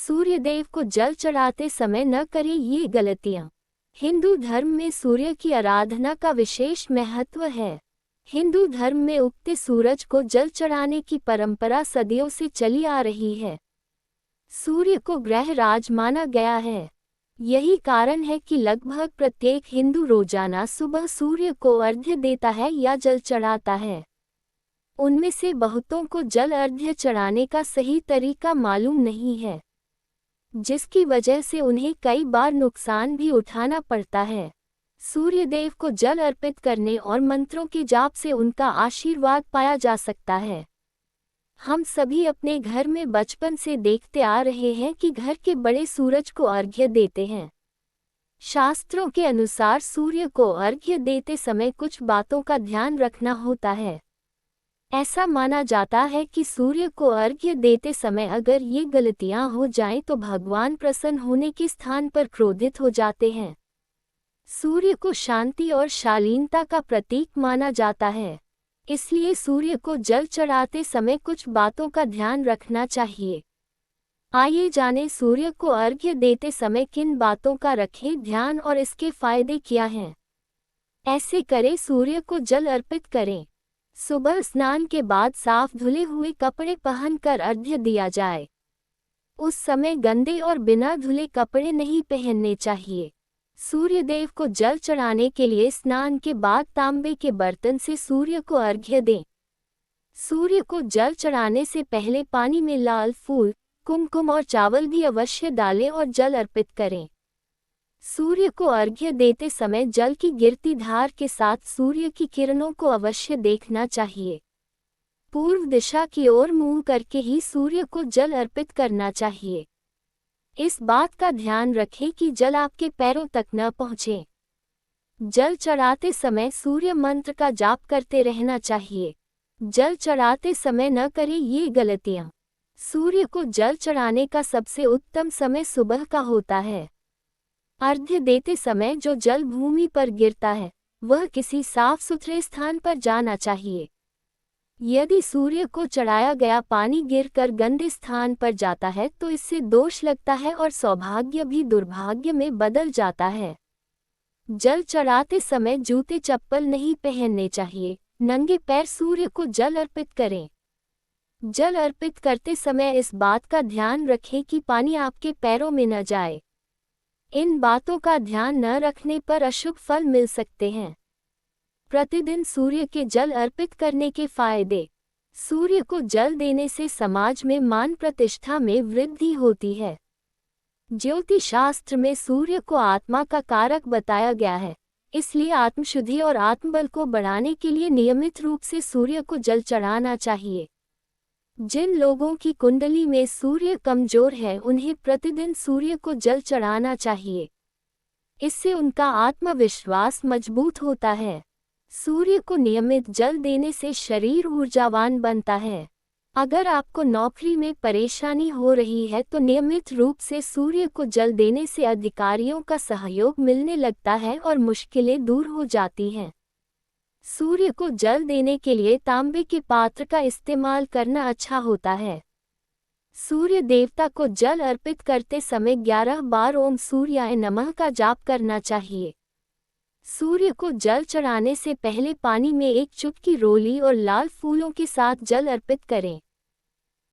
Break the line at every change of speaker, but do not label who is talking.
सूर्यदेव को जल चढ़ाते समय न करें ये गलतियां। हिंदू धर्म में सूर्य की आराधना का विशेष महत्व है। हिंदू धर्म में उगते सूरज को जल चढ़ाने की परंपरा सदियों से चली आ रही है। सूर्य को ग्रह राज माना गया है। यही कारण है कि लगभग प्रत्येक हिंदू रोजाना सुबह सूर्य को अर्घ्य देता है या जल चढ़ाता है। उनमें से बहुतों को जल अर्घ्य चढ़ाने का सही तरीका मालूम नहीं है, जिसकी वजह से उन्हें कई बार नुकसान भी उठाना पड़ता है। सूर्यदेव को जल अर्पित करने और मंत्रों के जाप से उनका आशीर्वाद पाया जा सकता है। हम सभी अपने घर में बचपन से देखते आ रहे हैं कि घर के बड़े सूरज को अर्घ्य देते हैं। शास्त्रों के अनुसार सूर्य को अर्घ्य देते समय कुछ बातों का ध्यान रखना होता है। ऐसा माना जाता है कि सूर्य को अर्घ्य देते समय अगर ये गलतियां हो जाएं तो भगवान प्रसन्न होने के स्थान पर क्रोधित हो जाते हैं। सूर्य को शांति और शालीनता का प्रतीक माना जाता है, इसलिए सूर्य को जल चढ़ाते समय कुछ बातों का ध्यान रखना चाहिए। आइए जानें सूर्य को अर्घ्य देते समय किन बातों का रखें ध्यान और इसके फायदे क्या हैं। ऐसे करें, सूर्य को जल अर्पित करें। सुबह स्नान के बाद साफ धुले हुए कपड़े पहनकर अर्घ्य दिया जाए। उस समय गंदे और बिना धुले कपड़े नहीं पहनने चाहिए। सूर्यदेव को जल चढ़ाने के लिए स्नान के बाद तांबे के बर्तन से सूर्य को अर्घ्य दें। सूर्य को जल चढ़ाने से पहले पानी में लाल फूल, कुमकुम और चावल भी अवश्य डालें और जल अर्पित करें। सूर्य को अर्घ्य देते समय जल की गिरती धार के साथ सूर्य की किरणों को अवश्य देखना चाहिए। पूर्व दिशा की ओर मुंह करके ही सूर्य को जल अर्पित करना चाहिए। इस बात का ध्यान रखें कि जल आपके पैरों तक न पहुँचे। जल चढ़ाते समय सूर्य मंत्र का जाप करते रहना चाहिए। जल चढ़ाते समय न करें ये गलतियाँ। सूर्य को जल चढ़ाने का सबसे उत्तम समय सुबह का होता है। अर्घ्य देते समय जो जल भूमि पर गिरता है वह किसी साफ सुथरे स्थान पर जाना चाहिए। यदि सूर्य को चढ़ाया गया पानी गिरकर गंदे स्थान पर जाता है तो इससे दोष लगता है और सौभाग्य भी दुर्भाग्य में बदल जाता है। जल चढ़ाते समय जूते चप्पल नहीं पहनने चाहिए। नंगे पैर सूर्य को जल अर्पित करें। जल अर्पित करते समय इस बात का ध्यान रखें कि पानी आपके पैरों में न जाए। इन बातों का ध्यान न रखने पर अशुभ फल मिल सकते हैं। प्रतिदिन सूर्य के जल अर्पित करने के फायदे। सूर्य को जल देने से समाज में मान प्रतिष्ठा में वृद्धि होती है। ज्योतिष शास्त्र में सूर्य को आत्मा का कारक बताया गया है, इसलिए आत्मशुद्धि और आत्मबल को बढ़ाने के लिए नियमित रूप से सूर्य को जल चढ़ाना चाहिए। जिन लोगों की कुंडली में सूर्य कमजोर है उन्हें प्रतिदिन सूर्य को जल चढ़ाना चाहिए। इससे उनका आत्मविश्वास मजबूत होता है। सूर्य को नियमित जल देने से शरीर ऊर्जावान बनता है। अगर आपको नौकरी में परेशानी हो रही है तो नियमित रूप से सूर्य को जल देने से अधिकारियों का सहयोग मिलने लगता है और मुश्किलें दूर हो जाती हैं। सूर्य को जल देने के लिए तांबे के पात्र का इस्तेमाल करना अच्छा होता है। सूर्य देवता को जल अर्पित करते समय 11 बार ओम सूर्याय नमः का जाप करना चाहिए। सूर्य को जल चढ़ाने से पहले पानी में एक चुटकी रोली और लाल फूलों के साथ जल अर्पित करें।